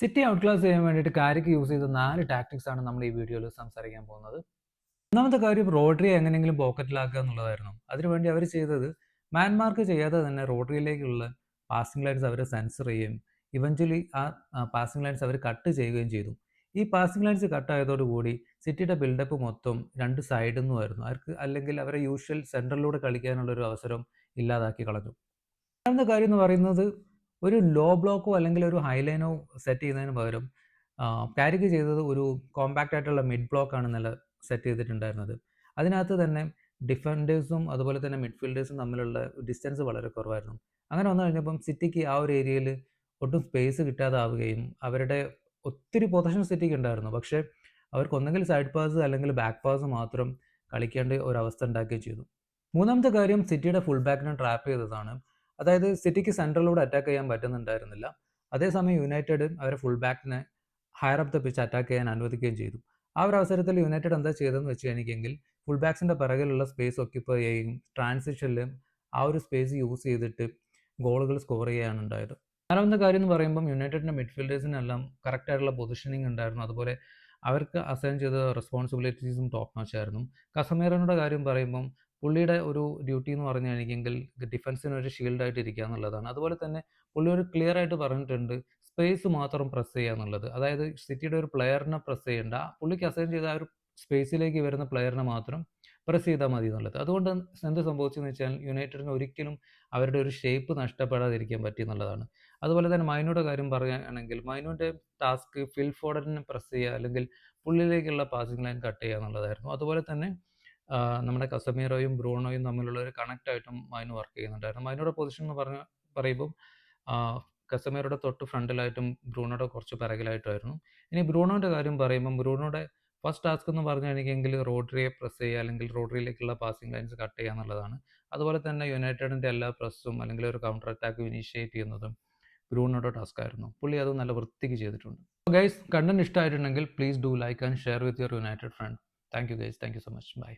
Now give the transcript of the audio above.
City out class ചെയ്യാൻ വേണ്ടിയിട്ട് കാരിക്ക് use ചെയ്ത 4 ടാക്ടിക്സ് ആണ് നമ്മൾ ഈ വീഡിയോയിൽ സംസാരിക്കാൻ പോകുന്നത്. ഒന്നാമത്തെ കാര്യം റോഡ്രി എങ്ങനെയെങ്കിലും പോക്കറ്റിലാക്കുക എന്നുള്ളതായിരുന്നു. അതിനുവേണ്ടി അവർ ചെയ്തത് മാർക്ക് ചെയ്യാതെ തന്നെ റോഡ്രിയിലേക്കുള്ള പാസിംഗ് ലൈൻസ് അവർ സെൻസർ ചെയ്യുകയും ഇവഞ്ച്വലി ആ പാസിംഗ് ലൈൻസ് അവർ കട്ട് ചെയ്യുകയും ചെയ്തു. ഈ പാസിംഗ് ലൈൻസ് കട്ടായതോടുകൂടി സിറ്റിയുടെ ബിൽഡപ്പ് മൊത്തം രണ്ട് സൈഡിൽ നിന്നുമായിരുന്നു. അവർക്ക് അല്ലെങ്കിൽ അവരെ യൂഷ്വൽ സെൻട്രലിലൂടെ കളിക്കാനുള്ള ഒരു അവസരം ഇല്ലാതാക്കി കളഞ്ഞു. രണ്ടാമത്തെ കാര്യം എന്ന് പറയുന്നത് ഒരു ലോ ബ്ലോക്കോ അല്ലെങ്കിൽ ഒരു ഹൈലൈനോ സെറ്റ് ചെയ്യുന്നതിന് പകരം കാരിക്ക് ചെയ്തത് ഒരു കോമ്പാക്റ്റ് ആയിട്ടുള്ള മിഡ് ബ്ലോക്കാണ് ഇന്നലെ സെറ്റ് ചെയ്തിട്ടുണ്ടായിരുന്നത്. അതിനകത്ത് തന്നെ ഡിഫൻഡേഴ്സും അതുപോലെ തന്നെ മിഡ്ഫീൽഡേഴ്സും തമ്മിലുള്ള ഡിസ്റ്റൻസ് വളരെ കുറവായിരുന്നു. അങ്ങനെ വന്നു കഴിഞ്ഞപ്പം സിറ്റിക്ക് ആ ഒരു ഏരിയയിൽ ഒട്ടും സ്പേസ് കിട്ടാതാവുകയും അവരുടെ ഒത്തിരി പൊസിഷൻ സിറ്റിക്ക് ഉണ്ടായിരുന്നു. പക്ഷേ അവർക്ക് ഒന്നെങ്കിൽ സൈഡ് പാസ് അല്ലെങ്കിൽ ബാക്ക് പാസ് മാത്രം കളിക്കേണ്ട ഒരു അവസ്ഥ ഉണ്ടാക്കുകയും ചെയ്തു. മൂന്നാമത്തെ കാര്യം സിറ്റിയുടെ ഫുൾ ബാക്കിനെ ട്രാപ്പ് ചെയ്തതാണ്. അതായത് സിറ്റിക്ക് സെൻട്രലിലൂടെ അറ്റാക്ക് ചെയ്യാൻ പറ്റുന്നുണ്ടായിരുന്നില്ല. അതേസമയം യുണൈറ്റഡ് അവരെ ഫുൾ ബാക്കിനെ higher up the pitch attack ചെയ്യാൻ അനുവദിക്കുകയും ചെയ്തു. ആ ഒരു അവസരത്തിൽ യുണൈറ്റഡ് എന്താ ചെയ്തതെന്ന് വെച്ച് കഴിഞ്ഞെങ്കിൽ ഫുൾ ബാക്സിൻ്റെ പിറകിലുള്ള സ്പേസ് ഒക്യുപ്പൈ ചെയ്യുകയും ട്രാൻസിഷനിൽ ആ ഒരു സ്പേസ് യൂസ് ചെയ്തിട്ട് ഗോളുകൾ സ്കോർ ചെയ്യുകയാണ് ഉണ്ടായത്. നാലാമത്തെ കാര്യം എന്ന് പറയുമ്പം യുണൈറ്റഡിൻ്റെ മിഡ്ഫീൽഡേഴ്സിനെല്ലാം കറക്റ്റ് ആയിട്ടുള്ള പൊസിഷനിങ് ഉണ്ടായിരുന്നു. അതുപോലെ അവർക്ക് അസൈൻ ചെയ്ത റെസ്പോൺസിബിലിറ്റീസും ടോപ്പ് നോച്ച് ആയിരുന്നു. കസമേറോയുടെ കാര്യം പറയുമ്പം പുള്ളിയുടെ ഒരു ഡ്യൂട്ടി എന്ന് പറഞ്ഞു കഴിഞ്ഞെങ്കിൽ ഡിഫൻസിന് ഒരു ഷീൽഡായിട്ട് ഇരിക്കുക എന്നുള്ളതാണ്. അതുപോലെ തന്നെ പുള്ളി ഒരു ക്ലിയർ ആയിട്ട് പറഞ്ഞിട്ടുണ്ട് സ്പേസ് മാത്രം പ്രസ് ചെയ്യുക എന്നുള്ളത്. അതായത് സിറ്റിയുടെ ഒരു പ്ലെയറിനെ പ്രസ് ചെയ്യേണ്ട, പുള്ളിക്ക് അസൈൻ ചെയ്ത ആ ഒരു സ്പേസിലേക്ക് വരുന്ന പ്ലെയറിനെ മാത്രം പ്രസ് ചെയ്താൽ മതി എന്നുള്ളത്. അതുകൊണ്ട് എന്ത് സംഭവിച്ചെന്ന് വെച്ചാൽ യുണൈറ്റഡിന് ഒരിക്കലും അവരുടെ ഒരു ഷേപ്പ് നഷ്ടപ്പെടാതിരിക്കാൻ പറ്റി എന്നുള്ളതാണ്. അതുപോലെ തന്നെ മൈനോയുടെ കാര്യം പറയുകയാണെങ്കിൽ മൈനോയുടെ ടാസ്ക് ഫിൽ ഫോർഡനെ പ്രസ് ചെയ്യുക അല്ലെങ്കിൽ പുള്ളിയിലേക്കുള്ള പാസിംഗ് ലൈൻ കട്ട് ചെയ്യുക എന്നുള്ളതായിരുന്നു. അതുപോലെ തന്നെ നമ്മുടെ കസമീറോയും ബ്രൂണോയും തമ്മിലുള്ള ഒരു കണക്റ്റായിട്ടും മൈനു വർക്ക് ചെയ്യുന്നുണ്ടായിരുന്നു. മൈനോയുടെ പൊസിഷൻ എന്ന് പറയുമ്പം കസമീറോയുടെ തൊട്ട് ഫ്രണ്ടിലായിട്ടും ബ്രൂണോയുടെ കുറച്ച് പിറകിലായിട്ടുമായിരുന്നു. ഇനി ബ്രൂണോയുടെ കാര്യം പറയുമ്പം ബ്രൂണോയുടെ ഫസ്റ്റ് ടാസ്ക് എന്ന് പറഞ്ഞു കഴിഞ്ഞെങ്കിൽ റോഡ്രിയെ പ്രസ് ചെയ്യുക അല്ലെങ്കിൽ റോഡ്രിയിലേക്കുള്ള പാസിംഗ് ലൈൻസ് കട്ട് ചെയ്യുക എന്നുള്ളതാണ്. അതുപോലെ തന്നെ യുണൈറ്റഡിൻ്റെ എല്ലാ പ്രസ്സും അല്ലെങ്കിൽ ഒരു കൗണ്ടർ അറ്റാക്കും ഇനീഷ്യേറ്റ് ചെയ്യുന്നതും ബ്രൂണോയുടെ ടാസ്ക് ആയിരുന്നു. പുള്ളി അത് നല്ല വൃത്തിക്ക് ചെയ്തിട്ടുണ്ട്. ഗൈസ്, കണ്ടന്റ് ഇഷ്ടമായിട്ടുണ്ടെങ്കിൽ please do like and share with your united friend. Thank you guys, thank you so much, by.